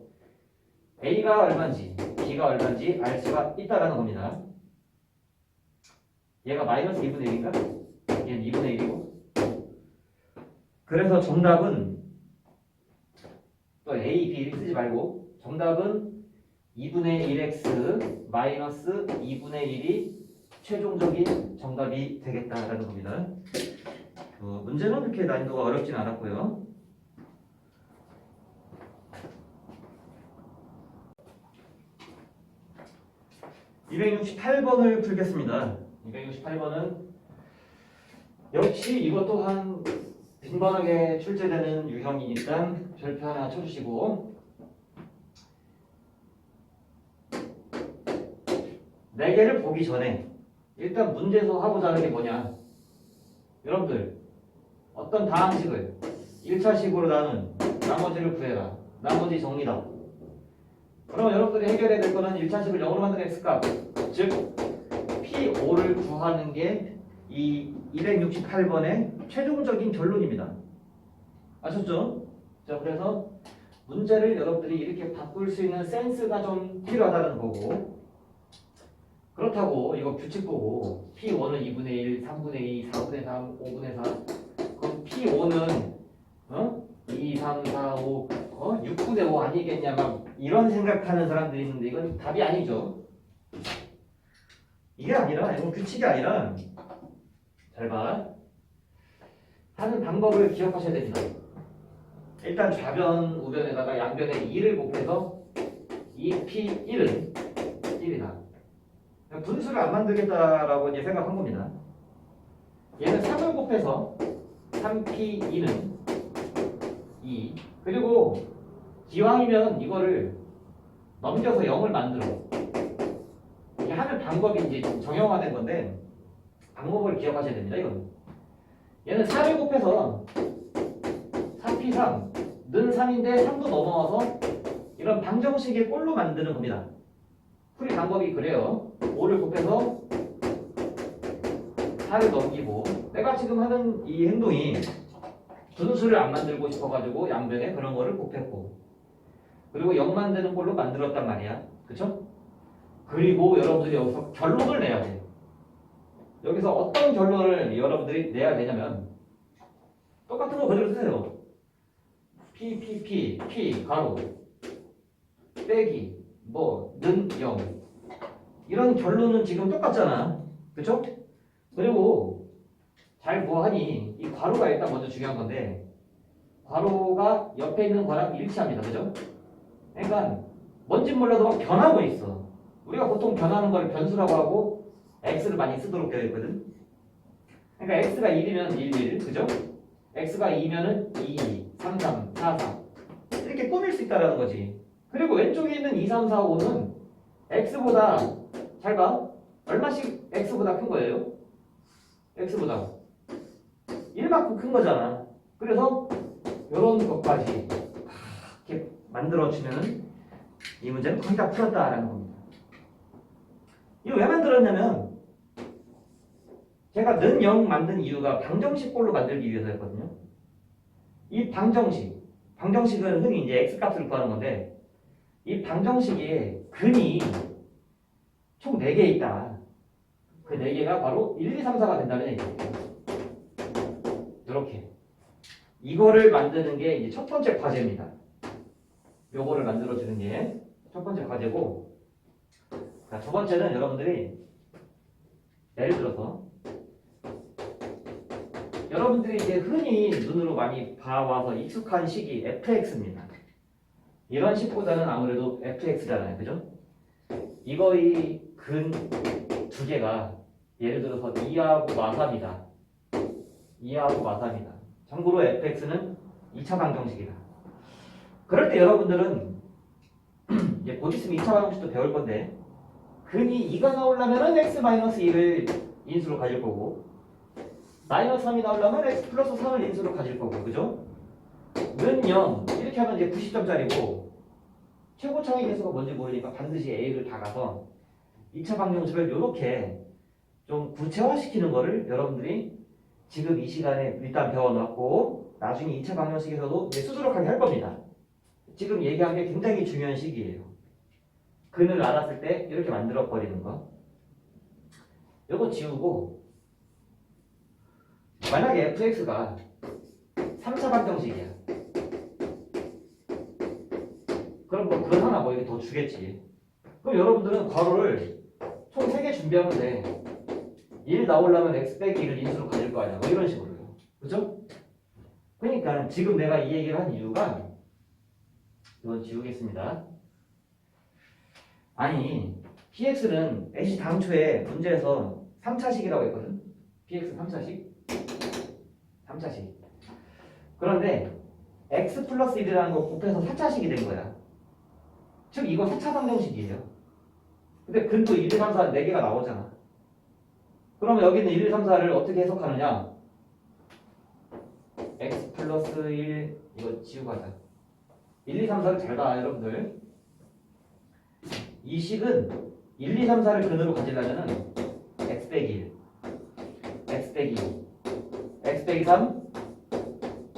a가 얼마인지 b가 얼마인지 알 수가 있다라는 겁니다. 얘가 마이너스 2분의 1인가? 얘는 2분의 1이고 그래서 정답은 또 a, b를 쓰지 말고 정답은 2분의 1x 마이너스 2분의 1이 최종적인 정답이 되겠다라는 겁니다. 문제는 그렇게 난이도가 어렵진 않았고요. (268번을) 풀겠습니다. 268번은 역시 이것 또한 빈번하게 출제되는 유형이니까 별표 하나 쳐주시고 4개를 보기 전에 일단 문제에서 하고자 하는 게 뭐냐 여러분들 어떤 다항식을 1차식으로 나눈 나머지를 구해라. 나머지 정리다. 그러면 여러분들이 해결해야 될 거는 1차식을 0으로 만드는 x값 즉 P5를 구하는 게 이 268번의 최종적인 결론입니다. 아셨죠? 자, 그래서 문제를 여러분들이 이렇게 바꿀 수 있는 센스가 좀 필요하다는 거고 그렇다고 이거 규칙 보고 P5는 2분의 1, 3분의 2, 4분의 3, 5분의 4 그럼 P5는 2, 3, 4, 5, 6분의 5 아니겠냐 막 이런 생각하는 사람들이 있는데 이건 답이 아니죠. 이게 아니라 이건 규칙이 아니라 잘 봐. 하는 방법을 기억하셔야 됩니다. 일단 좌변, 우변에다가 양변에 2를 곱해서 2p1은 1이다. 분수를 안 만들겠다라고 이제 생각한 겁니다. 얘는 3을 곱해서 3p2는 2. 그리고 기왕이면 이거를 넘겨서 0을 만들어. 이게 하는 방법이 이제 정형화된 건데 방법을 기억하셔야 됩니다. 이건 얘는 4를 곱해서 3p3 는 3인데 3도 넘어와서 이런 방정식의 꼴로 만드는 겁니다. 풀이 방법이 그래요. 5를 곱해서 4를 넘기고 내가 지금 하는 이 행동이 분수를 안 만들고 싶어가지고 양변에 그런 거를 곱했고 그리고 0 만드는 꼴로 만들었단 말이야. 그쵸? 그리고 여러분들이 여기서 결론을 내야 돼. 여기서 어떤 결론을 여러분들이 내야 되냐면 똑같은 거 그대로 쓰세요. P 가로 빼기 는 0 이런 결론은 지금 똑같잖아. 그쵸? 그리고 잘 뭐하니 이 괄호가 일단 먼저 중요한 건데 괄호가 옆에 있는 거랑 일치합니다. 그죠? 그러니까 뭔진 몰라도 막 변하고 있어. 우리가 보통 변하는 걸 변수라고 하고 x를 많이 쓰도록 되어 있거든. 그러니까 x가 1이면 1, 1 그죠? x가 2면은 2, 3, 3, 4, 4 이렇게 꾸밀 수 있다는 거지. 그리고 왼쪽에 있는 2, 3, 4, 5는 x보다 잘 봐. 얼마씩 x보다 큰 거예요? x보다 1만큼 큰 거잖아. 그래서 이런 것까지 이렇게 만들어주면 이 문제는 거의 다 풀었다라는 겁니다. 이거 왜 만들었냐면 제가 는 0 만든 이유가 방정식꼴로 만들기 위해서였거든요. 이 방정식은 흔히 이제 x값을 구하는 건데 이 방정식에 근이 총 4개 있다. 그 4개가 바로 1, 2, 3, 4가 된다는 얘기예요. 이렇게 이거를 만드는 게 이제 첫 번째 과제입니다. 요거를 만들어주는 게 첫 번째 과제고, 자, 두 번째는 여러분들이 예를 들어서 여러분들이 이제 흔히 눈으로 많이 봐와서 익숙한 식이 fx입니다. 이런 식보다는 아무래도 fx잖아요, 그죠? 이거의 근 두 개가 예를 들어서 2하고 마3이다. 2하고 마3이다. 참고로 fx는 2차 방정식이다. 그럴 때 여러분들은 이제 곧 있으면 2차 방정식도 배울 건데 근이 2가 나오려면 x-1을 인수로 가질 거고 마이너스 3이 나오려면 x 플러스 3을 인수로 가질 거고, 그죠? 는 0 이렇게 하면 이제 90점짜리고 최고 차이 계수가 뭔지 모르니까 반드시 a를 다 가서 2차 방정식을 이렇게 좀 구체화시키는 거를 여러분들이 지금 이 시간에 일단 배워놨고 나중에 2차 방정식에서도 수두룩하게 할 겁니다. 지금 얘기한 게 굉장히 중요한 시기예요. 근을 알았을 때 이렇게 만들어 버리는 거. 요거 지우고 만약에 fx가 3차 방정식이야. 그럼 뭐 근 하나 뭐 이렇게 더 주겠지. 그럼 여러분들은 괄호를 총 3개 준비하면 돼. 1 나오려면 x 빼기 1을 인수로 가질 거 아니야. 뭐 이런 식으로요. 그죠? 그러니까 지금 내가 이 얘기를 한 이유가 이건 지우겠습니다. 아니 px는 애시 당초에 문제에서 3차식이라고 했거든. px 3차식. 3차식. 그런데 x 플러스 1이라는 거 곱해서 4차식이 된 거야. 즉 이거 4차 방정식이에요. 근데 근도 1, 2, 3, 4 4개가 나오잖아. 그러면 여기는 1, 2, 3, 4를 어떻게 해석하느냐? x 플러스 1 이거 지우고 하자. 1, 2, 3, 4를 잘 봐, 여러분들. 이 식은 1, 2, 3, 4를 근으로 가지려면 x 빼기 1, x 빼기 2, x 빼기 3,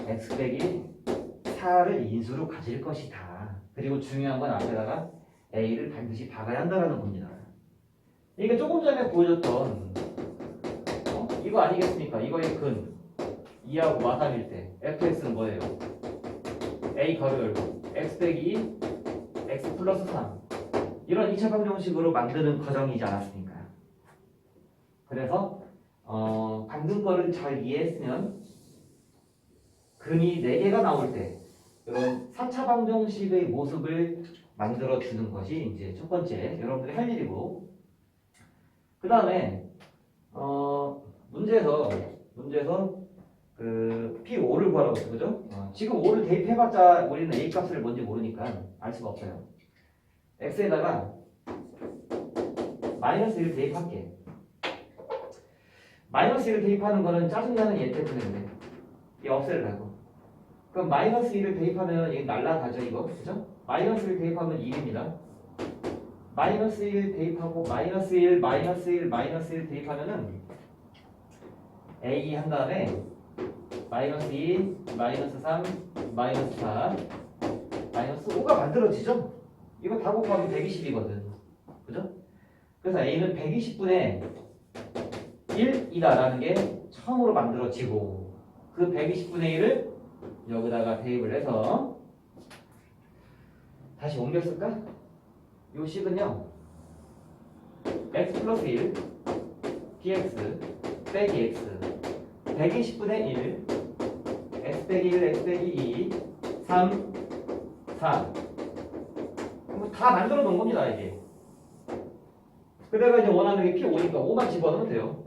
x 빼기 4를 인수로 가질 것이다. 그리고 중요한 건 앞에다가 a를 반드시 박아야 한다는 겁니다. 이게 조금 전에 보여줬던 이거 아니겠습니까? 이거의 근 2하고 마3일 때 fx는 뭐예요? a 가로 열고 x 빼기 2, x 플러스 3 이런 2차 방정식으로 만드는 과정이지 않았습니까? 그래서 방금 거를 잘 이해했으면 근이 4개가 나올 때 이런 4차 방정식의 모습을 만들어 주는 것이 이제 첫 번째 여러분들이 할 일이고, 그 다음에 문제에서 그 P5를 구하라고 했죠, 그죠? 지금 5를 대입해봤자 우리는 A 값을 뭔지 모르니까 알 수가 없어요. X에다가 마이너스 1을 대입할게. 마이너스 1을 대입하는 거는 짜증나는 얘 때문인데 얘 없애려고. 그럼 마이너스 1을 대입하면 이게 날라가죠, 이거, 그죠? 마이너스 1 대입하면 1입니다. 마이너스 1 대입하고 마이너스 1, 마이너스 1, 마이너스 1 대입하면은 A 한 다음에 마이너스 2, 마이너스 3, 마이너스 4, 마이너스 5가 만들어지죠? 이거 다 곱하면 120이거든. 그죠? 그래서 A는 120분의 1이다라는 게 처음으로 만들어지고 그 120분의 1을 여기다가 대입을 해서 다시 옮겨 쓸까? 요 식은요 x 플러스 1 dx 빼기 x 120분의 1 x 빼기 1 x 빼기 2 3 4 다 만들어 놓은 겁니다. 이게 그대가 이제 원하는 게 P5니까 5만 집어넣으면 돼요.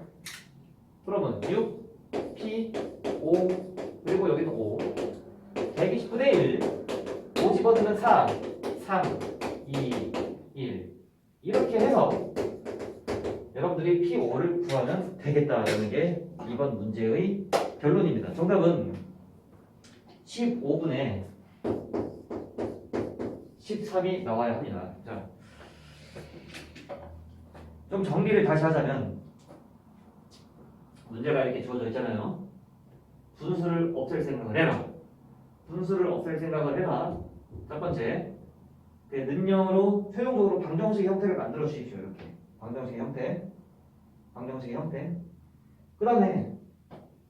그러면 6 P 5 그리고 여기도 5 120분의 1 5 집어넣으면 4 3, 2, 1 이렇게 해서 여러분들이 P5를 구하면 되겠다라는 게 이번 문제의 결론입니다. 정답은 15분의 13이 나와야 합니다. 자, 좀 정리를 다시 하자면 문제가 이렇게 주어져 있잖아요. 분수를 없앨 생각을 해라. 분수를 없앨 생각을 해라. 첫 번째, 그 능력으로 최종적으로 방정식의 형태를 만들어 주십시오. 이렇게 방정식의 형태, 방정식의 형태. 그 다음에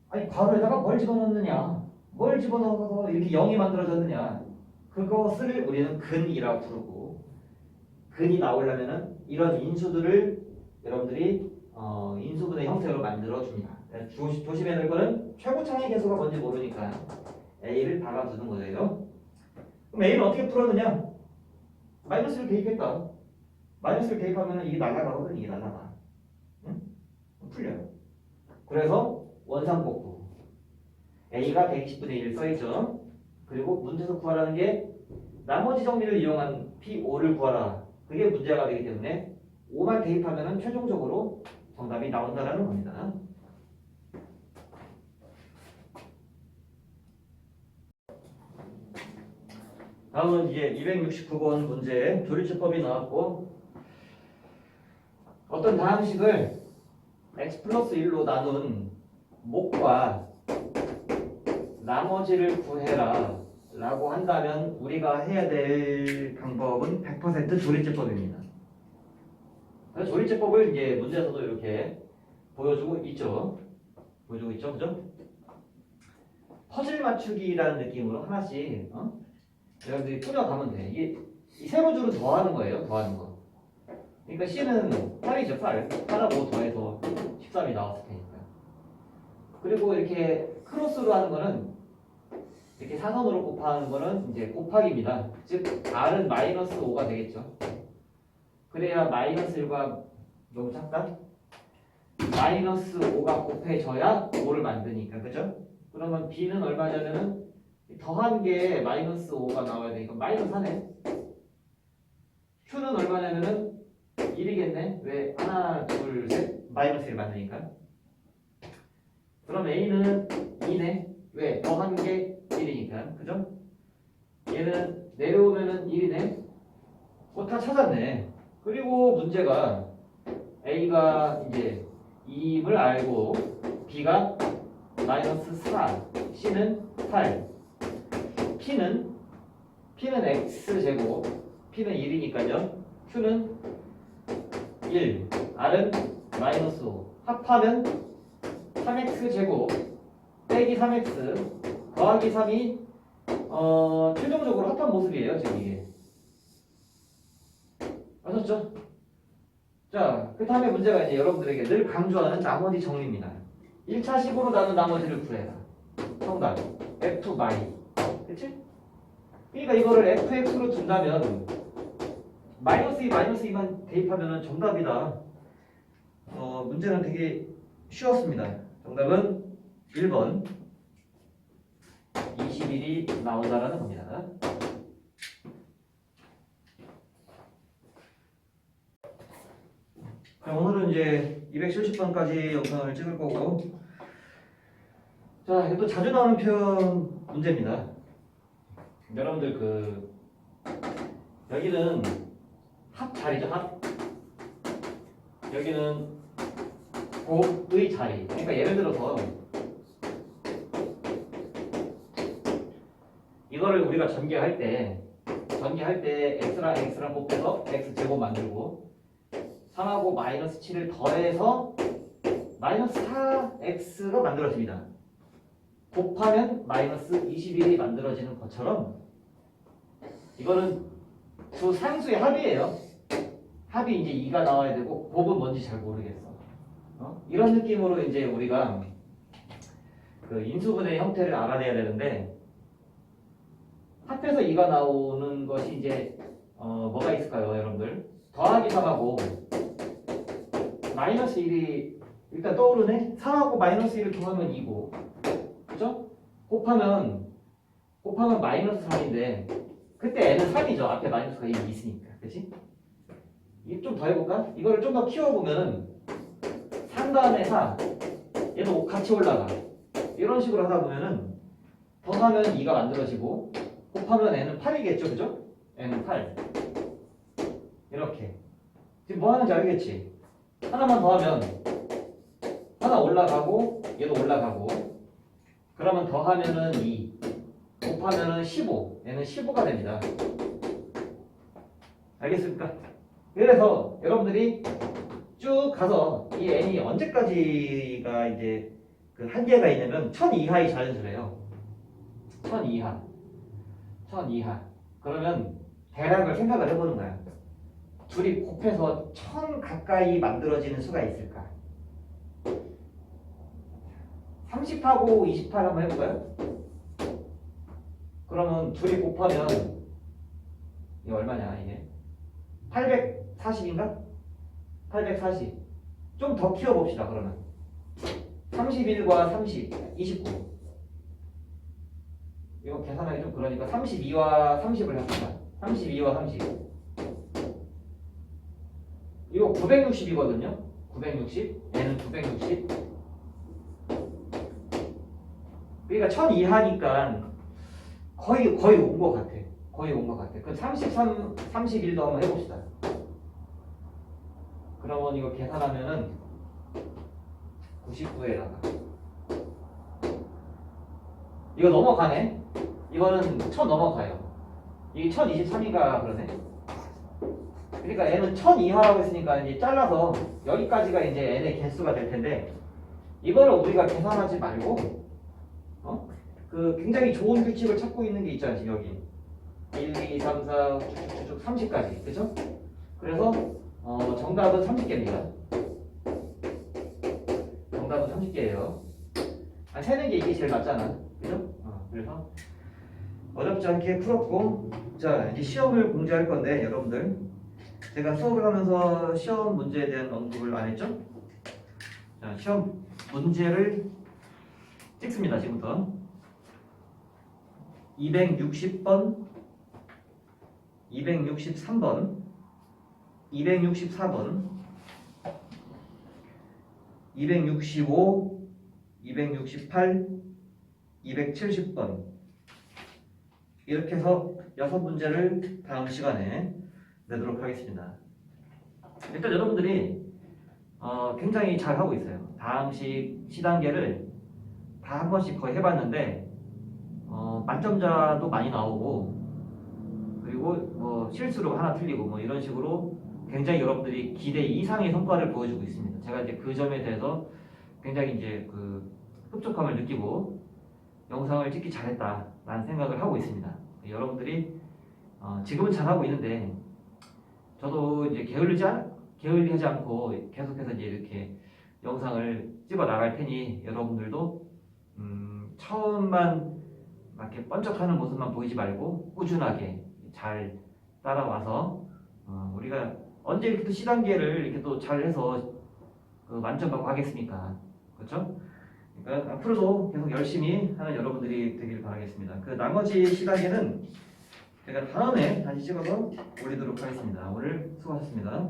아니 괄호에다가 뭘 집어넣느냐, 뭘 집어넣어서 이렇게 0이 만들어졌느냐, 그것을 우리는 근이라고 부르고, 근이 나오려면은 이런 인수들을 여러분들이 인수분의 형태로 만들어 줍니다. 조심해야 될 거는 최고창의 개수가 뭔지 모르니까 A를 박아두는 거예요. 그럼 A는 어떻게 풀었느냐? 마이너스를 대입했다. 마이너스를 대입하면 이게 날아가거든. 이게 날아가. 응? 풀려요. 그래서 원상복구. A가 120분의 1 써있죠. 그리고 문제에서 구하라는 게 나머지 정리를 이용한 P5를 구하라. 그게 문제가 되기 때문에 5만 대입하면 최종적으로 정답이 나온다라는 겁니다. 다음은 이제 269번 문제 조리제법이 나왔고, 어떤 다항식을 x 플러스 1로 나눈 목과 나머지를 구해라 라고 한다면 우리가 해야 될 방법은 100% 조리제법입니다. 조리제법을 이제 문제에서도 이렇게 보여주고 있죠. 보여주고 있죠, 그죠? 퍼즐 맞추기라는 느낌으로 하나씩 여러분들이 풀어가면 돼. 이게 이 세로 줄을 더하는 거예요. 더하는 거. 그러니까 C는 8이죠. 8. 8하고 더해서 13이 나왔을 테니까. 그리고 이렇게 크로스로 하는 거는 이렇게 사선으로 곱하는 거는 이제 곱하기입니다. 즉 R은 마이너스 5가 되겠죠. 그래야 마이너스 1과 너무 작다? 마이너스 5가 곱해져야 5를 만드니까. 그죠? 그러면 B는 얼마냐면은 더한 게 마이너스 5가 나와야 되니까 마이너스 4네. Q는 얼마냐면은 1이겠네. 왜? 하나, 둘, 셋. 마이너스 1 만드니까. 그럼 A는 2네. 왜? 더한 게 1이니까. 그죠? 얘는 내려오면은 1이네. 그거 다 찾았네. 그리고 문제가 A가 이제 2임을 알고 B가 마이너스 4, C는 8. P는 X제곱, P는 1이니까요. Q는 1, R은 마이너스 5. 합하면 3X제곱 빼기 3X 더하기 3이 최종적으로 합한 모습이에요. 지금 이게. 아셨죠? 자, 그 다음에 문제가 이제 여러분들에게 늘 강조하는 나머지 정리입니다. 1차식으로 나눈 나머지를 구해라. 정답 F 마이. 그치? 그러니까 이거를 fx로 둔다면 마이너스 2, 마이너스 2만 대입하면 정답이다. 문제는 되게 쉬웠습니다. 정답은 1번 21이 나온다라는 겁니다. 오늘은 이제 270번까지 영상을 찍을 거고, 자, 이것도 자주 나오는 표현 문제입니다. 여러분들 여기는 합 자리죠. 합. 여기는 곱의 자리. 그러니까 예를 들어서 이거를 우리가 전개할 때 x랑 곱해서 x제곱 만들고 3하고 마이너스 7을 더해서 마이너스 4x가 만들어집니다. 곱하면 마이너스 21이 만들어지는 것처럼 이거는 두 상수의 합이에요. 합이 이제 2가 나와야 되고 곱은 뭔지 잘 모르겠어. 이런 느낌으로 이제 우리가 그 인수분의 형태를 알아내야 되는데, 합해서 2가 나오는 것이 이제 뭐가 있을까요, 여러분들? 더하기 3하고 마이너스 1이 일단 떠오르네. 3하고 마이너스 1을 더하면 2고, 그죠? 곱하면 마이너스 3인데 그때 n은 3이죠. 앞에 마이너스가 이미 있으니까. 그치? 이거 좀 더 해볼까? 이거를 좀 더 키워보면은 3 다음에 4 얘도 같이 올라가. 이런 식으로 하다 보면은 더하면 2가 만들어지고 곱하면 n은 8이겠죠. 그죠? n은 8 이렇게. 지금 뭐 하는지 알겠지? 하나만 더하면 하나 올라가고 얘도 올라가고 그러면 더하면은 2 곱하면은 15 얘는 15가 됩니다. 알겠습니까? 그래서 여러분들이 쭉 가서 이 n이 언제까지가 이제 그 한계가 있냐면 1000 이하의 자연수래요. 1000 이하. 1000 이하. 그러면 대략을 생각을 해보는 거야. 둘이 곱해서 1000 가까이 만들어지는 수가 있을까? 30하고 28 한번 해볼까요? 그러면 둘이 곱하면 이게 얼마냐 이게? 840인가? 840. 좀 더 키워봅시다 그러면. 31과 30, 29. 이거 계산하기 좀 그러니까 32와 30을 합시다. 32와 30. 이거 960이거든요. 960. 얘는 960. 그러니까 1000 이하니까 거의 온 것 같아. 거의 온 것 같아. 그럼 33, 31도 한번 해봅시다. 그러면 이거 계산하면은 99에다가 이거 넘어가네. 이거는 1000 넘어가요. 이게 1023인가 그러네. 그러니까 n은 1000 이하라고 했으니까 이제 잘라서 여기까지가 이제 n의 개수가 될 텐데 이거를 우리가 계산하지 말고 그 굉장히 좋은 규칙을 찾고 있는 게 있잖아요. 지금 여기 1, 2, 3, 4 쭉쭉쭉 30까지 그죠? 그래서 정답은 30개입니다. 정답은 30개예요. 세는 게 이게 제일 맞잖아. 그죠? 그래서 어렵지 않게 풀었고 자 이제 시험을 공지할 건데 여러분들 제가 수업을 하면서 시험 문제에 대한 언급을 안 했죠? 자 시험 문제를 찍습니다. 지금부터 260번 263번 264번 265 268 270번 이렇게 해서 6문제를 다음 시간에 내도록 하겠습니다. 일단 여러분들이 굉장히 잘 하고 있어요. 다음 시단계를 다 한 번씩 거의 해봤는데 만점자도 많이 나오고 그리고 뭐 실수로 하나 틀리고 뭐 이런 식으로 굉장히 여러분들이 기대 이상의 성과를 보여주고 있습니다. 제가 이제 그 점에 대해서 굉장히 이제 그 흡족함을 느끼고 영상을 찍기 잘했다라는 생각을 하고 있습니다. 여러분들이 지금은 잘하고 있는데 저도 이제 게을리하지 않고 계속해서 이제 이렇게 영상을 찍어 나갈 테니 여러분들도 처음만 이렇게 번쩍하는 모습만 보이지 말고 꾸준하게 잘 따라와서 우리가 언제 이렇게 또 시단계를 이렇게 또 잘해서 만점 받고 하겠습니까? 그렇죠? 그러니까 앞으로도 계속 열심히 하는 여러분들이 되길 바라겠습니다. 그 나머지 시단계는 제가 다음에 다시 찍어서 올리도록 하겠습니다. 오늘 수고하셨습니다.